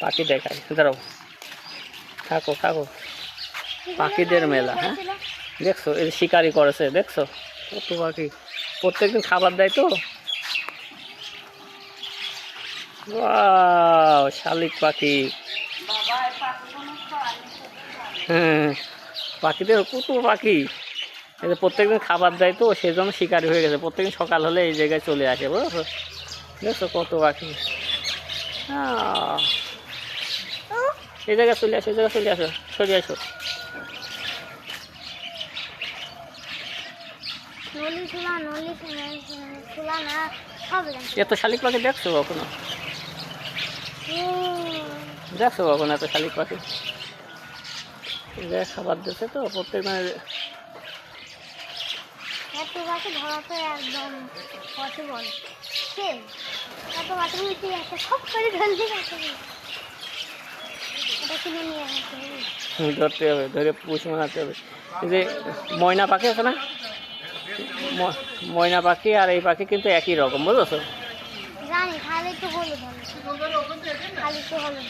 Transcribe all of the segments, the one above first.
পাখি দেখাই, দাঁড়াও, থাকো থাকো। পাখিদের মেলা, হ্যাঁ দেখছো, এই শিকারি করেছে, দেখছো কত পাখি, প্রত্যেকদিন খাবার দেয় তো। ওয়াও, শালিক পাখি। হ্যাঁ, পাখিদের কত পাখি, এই যে প্রত্যেকদিন খাবার দেয় তো, সেই জন্য শিকারি হয়ে গেছে। প্রত্যেকদিন সকাল হলে এই জায়গায় চলে আসে, বুঝছো, দেখছো কত পাখি। এই জায়গায় চলে আসো, এই জায়গায় চলে আসো, সরে আসো। এত শালিক পাখি দেখছো কখনো? দেখছো কখনো এত শালিক পাখি? খাবার দিচ্ছে তো প্রত্যেক মানে এত পাখি ধরা তো একদম পসিবল। এত পাখি মিশে একটা সব করে ধরতে গেছে, এটা কিনে নিয়ে আসতে ধরতে হবে, ধরে পুষ মানাতে হবে। এই যে ময়না পাখি আছে না, ময়না পাখি আর এই পাখি কিন্তু একই রকম, বুঝেছো? জানি, খালি তো হলুদ খালি তো হলুদ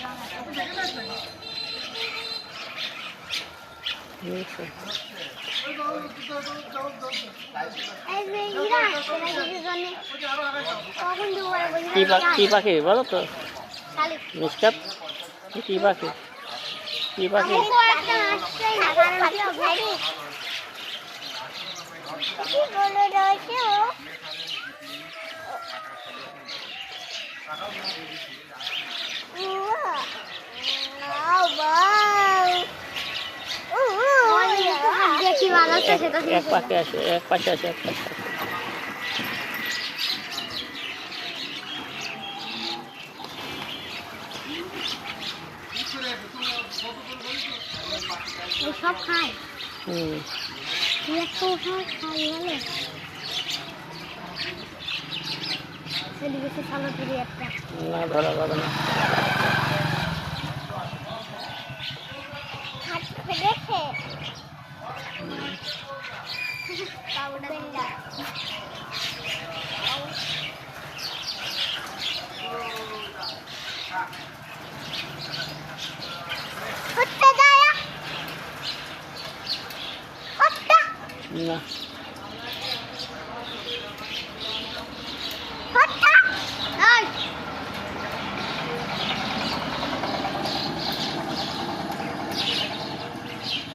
কি পাখি বলো তো? মিসকাত কি পাখি? কি পাখি? এক পাশে আসে, এক পাশে আসে, এক পাশে আসে। সব খায়। না, ধরা যাবে না। না